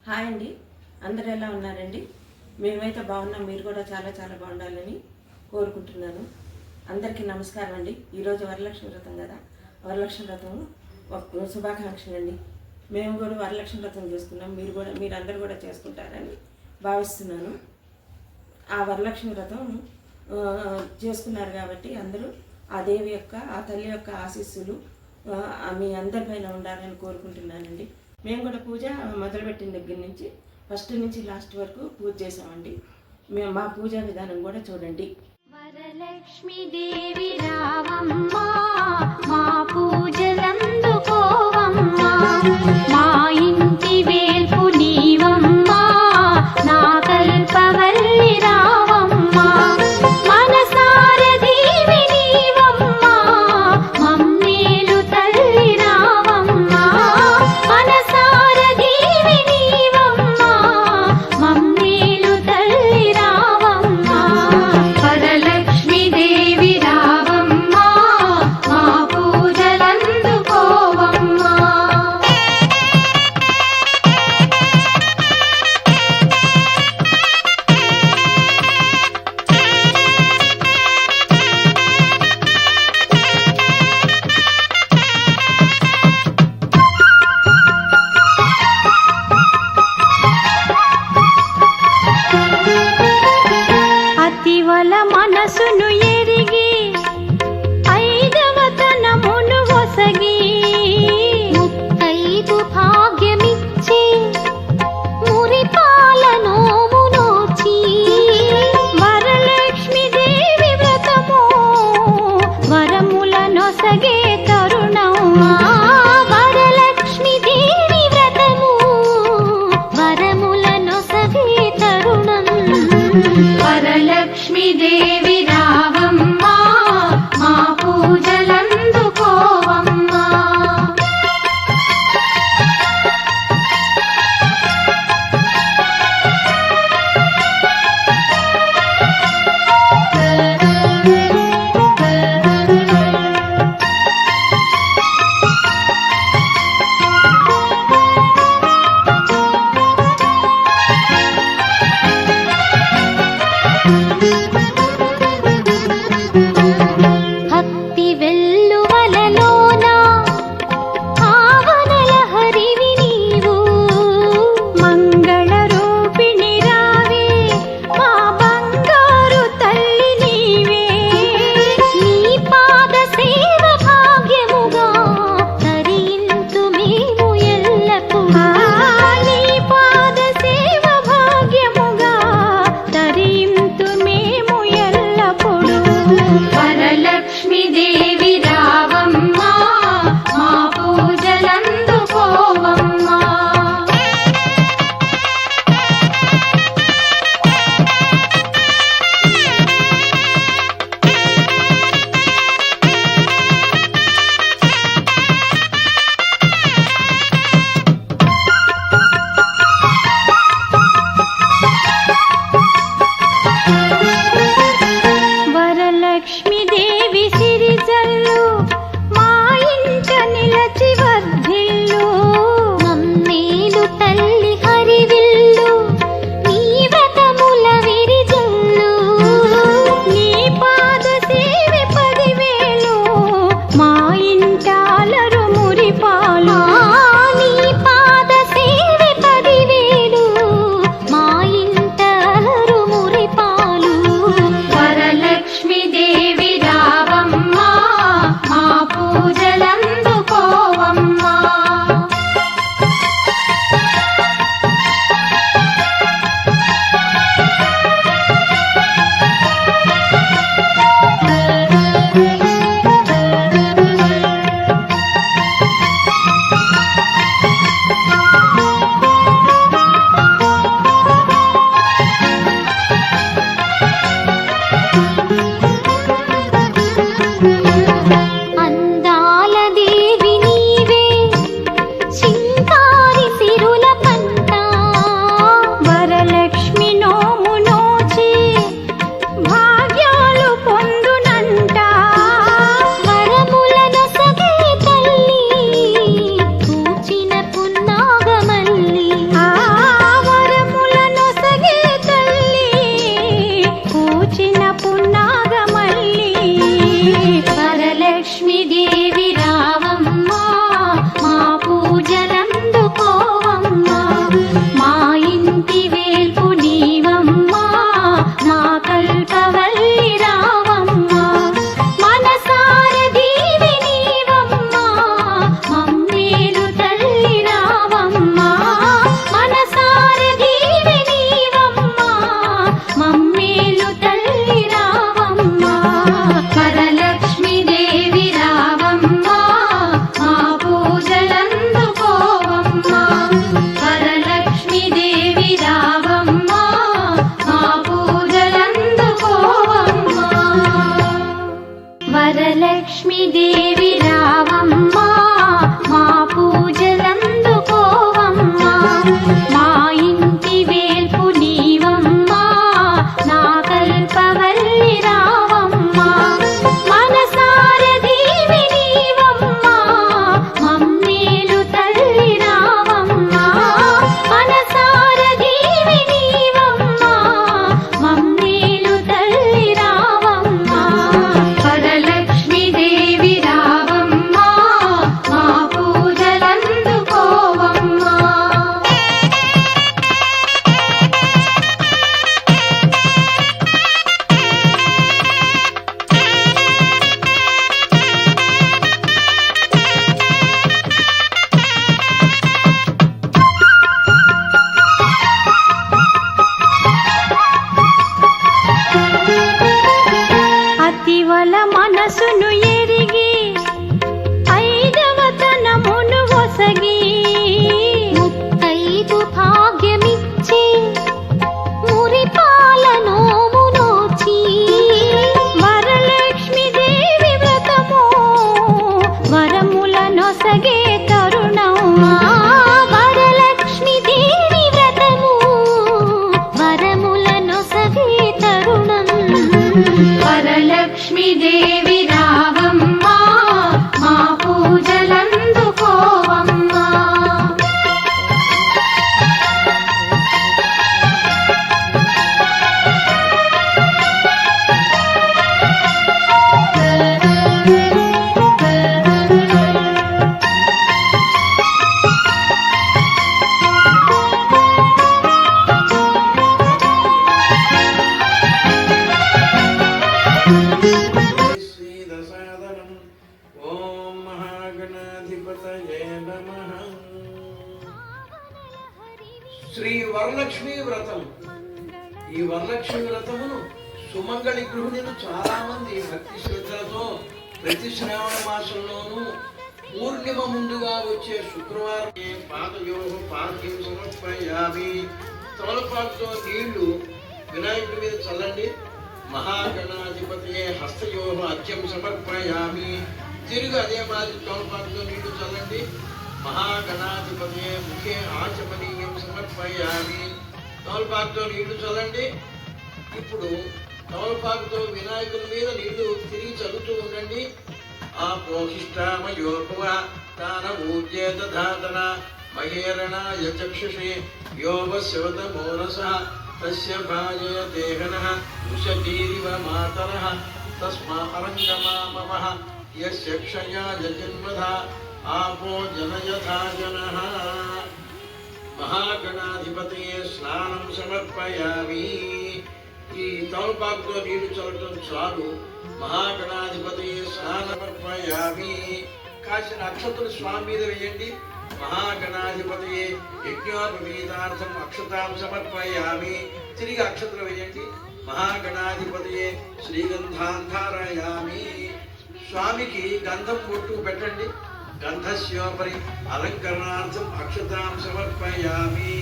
Hi అండి, అందరూ ఎలా ఉన్నారండి? మేమైతే బాగున్నాం. మీరు కూడా చాలా చాలా బాగుండాలని కోరుకుంటున్నాను. అందరికీ నమస్కారం అండి. ఈరోజు వరలక్ష్మి వ్రతం కదా, వరలక్ష్మి వ్రతం శుభాకాంక్షలు అండి. మేము కూడా వరలక్ష్మి వ్రతం చేసుకున్నాం. మీరందరూ కూడా చేసుకుంటారని భావిస్తున్నాను. ఆ వరలక్ష్మి వ్రతం చేసుకున్నారు కాబట్టి అందరూ ఆ దేవి యొక్క, ఆ తల్లి యొక్క ఆశీస్సులు మీ అందరిపైన ఉండాలని కోరుకుంటున్నానండి. మేము కూడా పూజ మొదలుపెట్టిన దగ్గర నుంచి ఫస్ట్ నుంచి లాస్ట్ వరకు పూజ చేసామండి. మా పూజా విధానం కూడా చూడండి. వరలక్ష్మి దేవి రావమ్మ, మా పూజలందుకోవమ్మ, మా ఇంటి వేల్పు నీవమ్మ, నా కల్పవల్లి రావమ్మ, మనసార దేవి నీవమ్మ, మమ్మేలు తల్లి రావమ్మ, మనసార దేవి నీవమ్మ, మమ్మేలు తల్లి రావమ్మ. వరలక్ష్మి దేవి రావమ్మ, మా పూజలందుకోవమ్మ. శ్రీ వరలక్ష్మి వ్రతం. ఈ వరలక్ష్మి వ్రతమును సుమంగళి గృహిణులు చాలా మంది భక్తి శ్రద్ధలతో ప్రతి శ్రావణ మాసంలోనూ పూర్ణిమ ముందుగా వచ్చే శుక్రవారం పాదయోహ పాద్యం సమర్పయామి. తమలపాకుతో నీళ్లు వినాయకుడి మీద చల్లండి. మహాగణాధిపతియే హస్తయోహ అర్ఘ్యం సమర్పయామి. తిరిగి అదే మాదిరి తమలపాకుతో నీళ్లు చల్లండి. మహాగణాధిపతియే ముఖే ఆచమనీయం సమర్పయామి. తమలపాకుతో నీళ్లు చల్లండి. ఇప్పుడు తమలపాకుతో వినాయకుడి మీద నీళ్లు తిరిగి చల్లుతూ ఉండండి. ఆపోహిష్టామయోపువ తాన ఊర్జేత ధాతన మహేరణాయ చక్షుషే యోగశివతమోరస తస్య భాజయతే హనః ఉషతీరివ మాతరః తస్మా అరంగమామవః యస్య క్షయాయ జన్మధ ఆపో జనయథా జనః. మహాగణాధిపతయే స్నానం సమర్పయామి. ఈ తమలపాకుతో నీళ్లు చల్లటం చాలు. మహాగణాధిపతయే స్నానం సమర్పయామి. కాసిన అక్షతలు స్వామి మీద వేయండి. మహాగణాధిపతయే యజ్ఞోపవీతార్థం అక్షతాం సమర్పయామి. తిరిగి అక్షతలు వేయండి. మహాగణాధిపతయే శ్రీగంధాంధారయామి. స్వామికి గంధం బొట్టు పెట్టండి. గంధస్యోపరి అలంకరణార్థం అక్షతాం సమర్పయామి.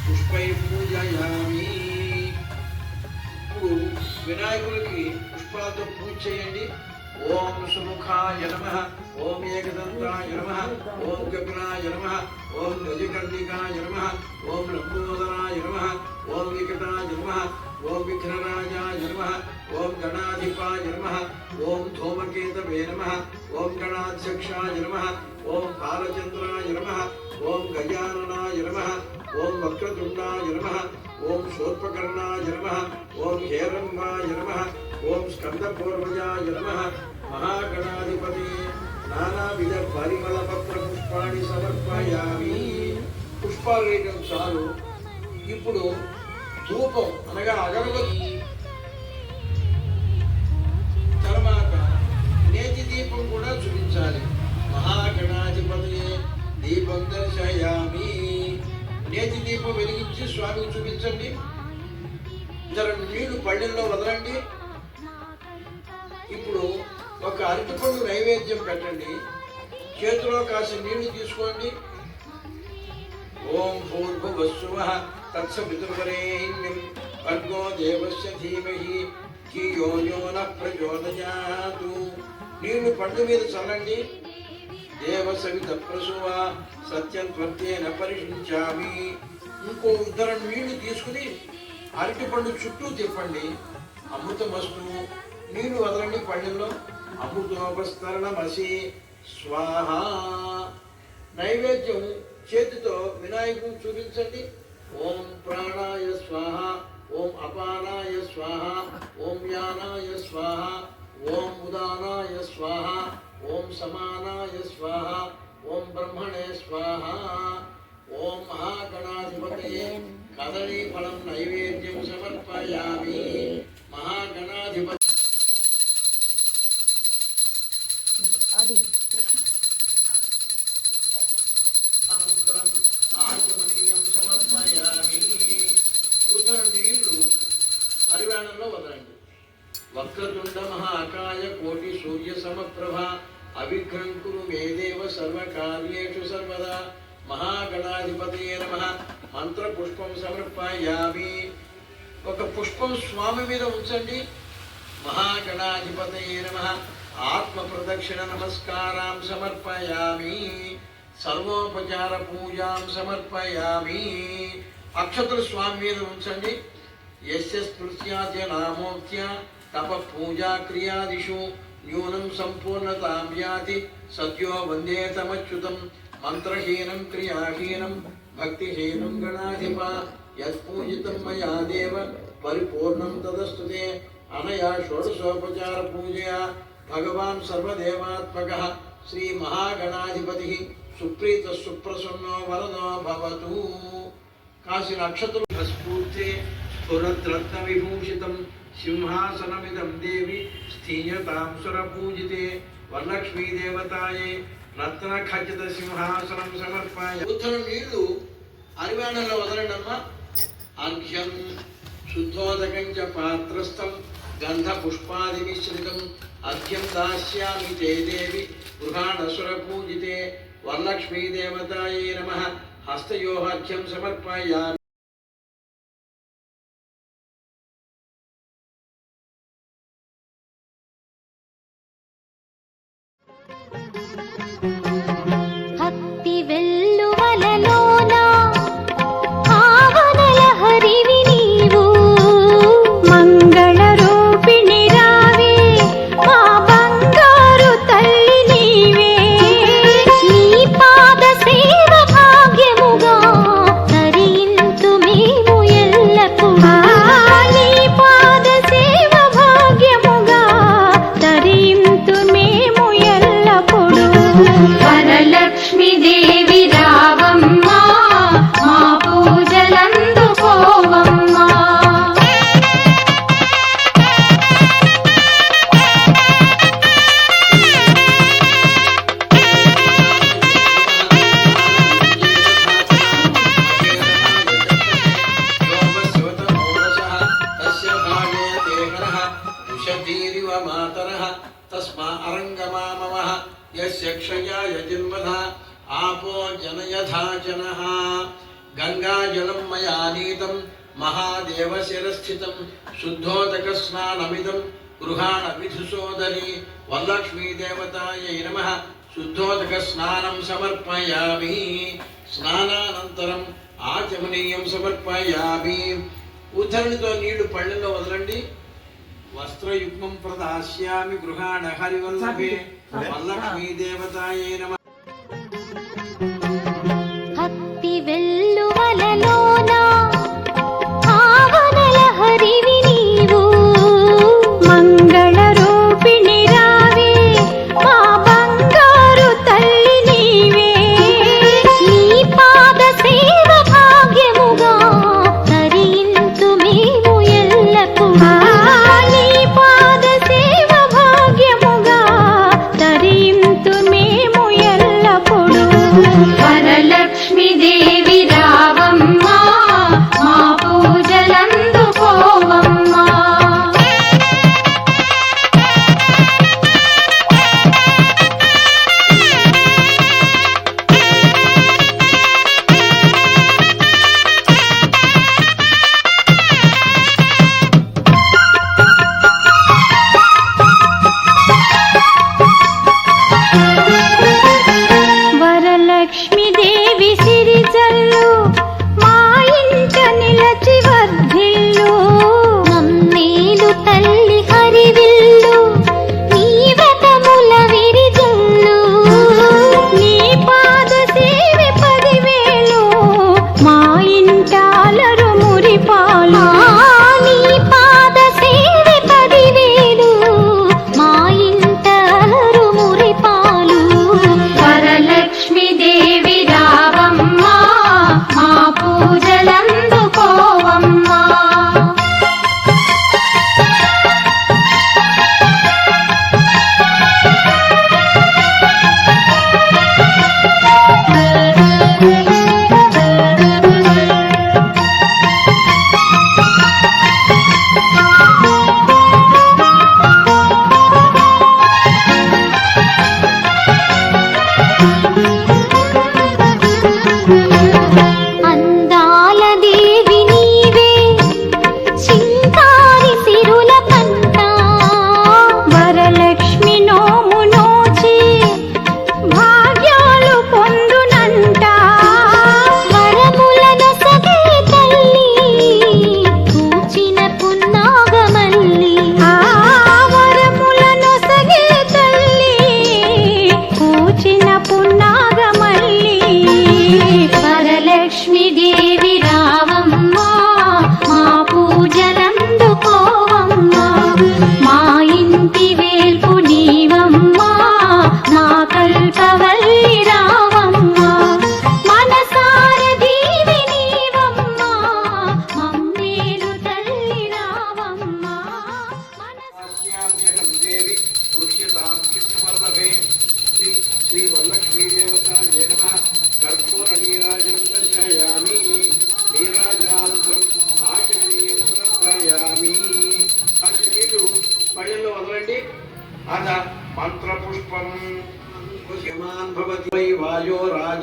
పుష్పై పూజయామి. ఇప్పుడు వినాయకుడికి పుష్పాలతో పూజ చేయండి. ఓం సుముఖాయ నమః, ఓం ఏకదంతాయ నమః, ఓం కపిలాయ నమః, ఓం గజకర్ణికాయ నమః, ఓం లంబోదరాయ నమః, ఓం వికటాయ నమః, ఓం విఘ్నరాజాయ నమః, ఓం గణాధిపాయ నమః, ఓం ధూమకేతవే నమః, ఓం గణాధ్యక్షాయ నమః, ఓం బాలచంద్రాయ నమః, ఓం గజాననాయ నమః, ఓం వక్రతుండాయ నమః, ఓం శూర్పకర్ణాయ నమః, ఓం హేరంబాయ నమః, ఓం స్కందపూర్వజాయ నమః. మహాగణాధిపతి నానావిధ పరిమళ పత్ర పుష్పాన్ని సమర్పయామి. పుష్పాలు వేయడం చాలు. ఇప్పుడు ధూపం అనగా అగరబత్తి, తర్వాత నేతి దీపం కూడా చూపించాలి. మహాగణాధిపతి దీపం దర్శయామి. నేతి దీపం వెలిగించి స్వామికి చూపించండి. రెండు నీళ్లు పళ్ళెల్లో వదలండి. ఇప్పుడు ఒక అరటిపండు నైవేద్యం పెట్టండి. చేతిలో కాసి నీళ్లు తీసుకోండి. ఓం భూర్భువస్సువః తత్సవితుర్వరేణ్యం భర్గో దేవస్య ధీమహి ధియో యో నః ప్రచోదయాత్. నీళ్లు పండు మీద చల్లండి. దేవ సవిత ప్రసువ సత్యం త్వత్తేన పరిశుంచామి. ఇంకో ఇద్దరు నీళ్లు తీసుకుని అరటిపండు చుట్టూ తిప్పండి. అమృతమస్తు. నీళ్లు వదలండి పళ్ళెల్లో. అమృతోపస్తరణమసి స్వాహ. నైవేద్యం చేతితో వినాయకుడు చూపించండి. ఓం ప్రాణాయ స్వాహ, ఓం అపానాయ స్వాహ, ఓం యానాయ స్వాహ, ఓం ఉదానాయ స్వాహ, ఓం సమానాయ స్వాహ, ఓం బ్రహ్మణే స్వాహ. ఓం మహాగణాధిపతయే కదళీ ఫలం నైవేద్యం సమర్పయామి. మహాగణాధిపతి ఆచమనీయం సమర్పయామి. ఉత్తర నీళ్లు హరివాణంలో వదలండి. వక్రతుండ మహాకాయ కోటి సూర్య సమప్రభ అవిఘ్నం కురు మే దేవ సర్వకార్యేషు సర్వదా. మహాగణాధిపతయే నమః. మంత్ర పుష్పం సమర్పయామి. ఒక పుష్పం స్వామి మీద ఉంచండి. మహాగణాధిపతయే నమః. ఆత్మ ప్రదక్షిణ నమస్కారం సమర్పయామి. సర్వోపచార పూజాం సమర్పయామి. అక్షతలు స్వామి మీద ఉంచండి. యస్య స్పృశ్యాద్య నామోక్త్య తప పూజా క్రియాదిషు న్యూనం సంపూర్ణతాం యాతి సద్యో వందే తమచ్యుతం. మంత్రహీనం క్రియాహీనం భక్తిహీనం గణాధిప యత్పూజితం మయా దేవ పరిపూర్ణం తదస్తుతే. అనయా షోడశోపచార పూజయా భగవాన్ సర్వదేవాత్మకః శ్రీ మహాగణాధిపతి సుప్రీత సుప్రసన్నో వరదో భవతు. కాసిన అక్షతులు స్ఫూర్తే స్ఫురద్రత్న విభూషితం సింహాసనమిదం దేవి స్థీయతాం సురపూజితే. వరలక్ష్మీ దేవతాయే రత్న ఖచ్చిత సింహాసనం సమర్పాయ. ఉత్తర నీళ్లు అరివాణంలో వదలండి అమ్మా. అర్ఘ్యం శుద్ధోదకం చ పాత్రస్థం గంధ పుష్పాది మిశ్రితం అర్ఘ్యం దాస్యామి తే దేవి గృహాణసుర పూజితే వరలక్ష్మీ దేవతాయే నమః. హస్తయోర్ఘ్యం సమర్పయామి. భక్తి వెల్లువలలోన భావనల హరివి నీవు మంగళ రూపిణి రావే మా బంగారు తల్లి నీవే నీ పాద సేవ భాగ్యముగా తరింతు మేము ఎల్లప్పుడూ నీ పాద సేవ భాగ్యముగా తరింతు మేము ఎల్లప్పుడూ వరలక్ష్మి దేవి రావమ్మా మా పూజలందుకోవమ్మా తస్మా అరంగమామవః యస్య క్షయాయ జన్మధా ఆపో జనయథా జనః. గంగాజలం మయా నీతం మహాదేవ శిరస్థితం శుద్ధోదక స్నానమిదం గృహాణ విధుసోదరి వరలక్ష్మీ దేవతాయై నమః. శుద్ధోదక స్నానం సమర్పయామి. స్నానానంతరం ఆచమనీయం సమర్పయామి. ఉద్ధరణితో నీళ్లు పళ్ళెంలో వదలండి. వస్త్రయుగ్మం ప్రదాస్యామి గృహాణ హరివల్లభే వరలక్ష్మీ దేవతాయే నమః. భక్తి వెల్లువలలోన భావనల హరివి నీవు మంగళ రూపిణి రావే మా బంగారు తల్లి నీవే నీ పాద సేవ భాగ్యముగా తరింతు మేము ఎల్లప్పుడూ నీ పాద సేవ భాగ్యముగా తరింతు మేము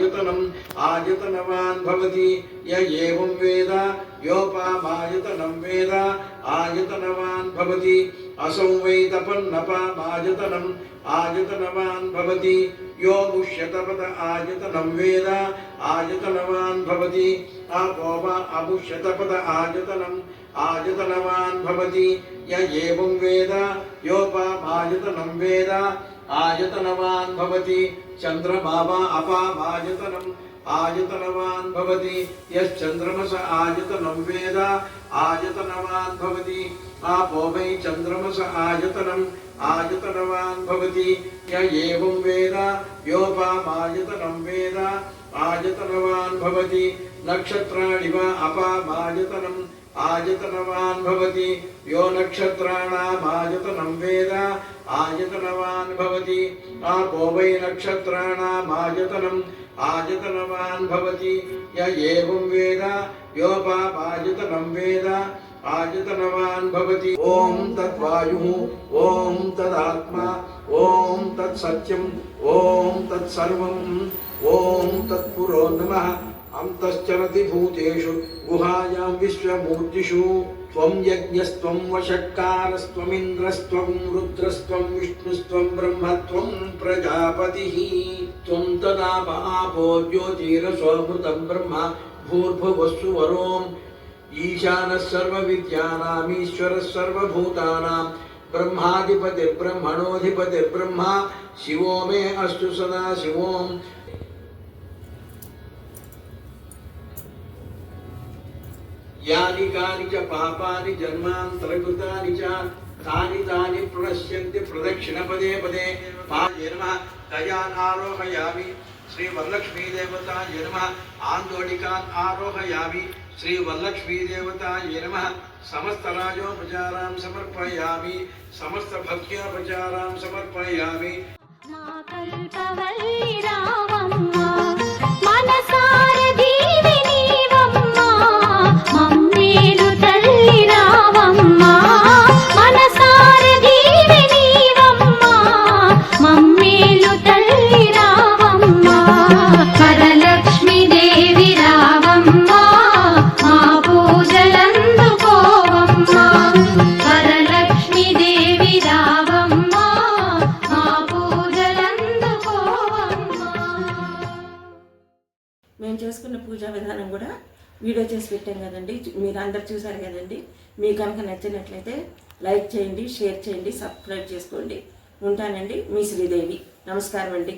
आयतनम् आयतनवान् भवति य एवं वेद योपामायतनं वेद आयतनवान् भवति असौ वै तपन्नपामायतनम् आयतनवान् भवति यो मुष्यतपद आयतनं वेद आयतनवान् भवति आपो वा अमुष्यतपद आयतनम् आयतनवान् भवति य एवं वेद योपामायतनं वेद आयतनवान् भवति चन्द्रमा वा अपामायतनम् आयतनवान् भवति यश्चन्द्रमस आयतनं वेद आयतनवान् भवति आपो वै चन्द्रमस आयतनम् आयतनवान् भवति य एवं वेद योपामायतनं वेद आयतनवान् भवति नक्षत्राणि वा अपामायतनम् आयतनवान् भवति यो नक्षत्राणामायतनं वेद आयतनवान् भवति आपो वै नक्षत्राणामायतनम् आयतनवान् भवति य एवं वेद योपामायतनं वेद आयतनवान् भवति ॐ तद्वायुः ॐ तदात्मा ॐ तत्सत्यम् ॐ तत्सर्वम् ॐ तत्पुरो नमः अन्तश्चरति भूतेषु गुहायां विश्वमूर्तिषु त्वं यज्ञस्त्वं वषट्कारस्त्वमिन्द्रस्त्वं रुद्रस्त्वं विष्णुस्त्वं ब्रह्मत्वं प्रजापतिः त्वं तदाप आपो ज्योतिरसोऽमृतं ब्रह्म भूर्भुवस्सु वरोम् ईशानः सर्वविद्यानामीश्वरः सर्वभूतानां ब्रह्माधिपतिर्ब्रह्मणोऽधिपतिर्ब्रह्मा शिवो मे अस्तु सदा शिवोम् यानि कानि च पापानि जन्मान्तरकृतानि च तानि तानि प्रणश्यन्ति प्रदक्षिणपदे पदे पाये नमः गजान् आरोहयामि श्रीवरलक्ष्मीदेवताय नमः आन्दोलिकान् आरोहयामि श्रीवरलक्ष्मीदेवताय नमः समस्तराजोपचारां समर्पयामि समस्तभक्त्योपचारां समर्पयामि మేము చేసుకున్న పూజా విధానం కూడా వీడియో చేసి పెట్టాం కదండి, మీరు అందరు చూసారు కదండి. మీకు కనుక నచ్చినట్లయితే లైక్ చేయండి, షేర్ చేయండి, సబ్స్క్రైబ్ చేసుకోండి. ఉంటానండి, మీ శ్రీదేవి. నమస్కారం అండి.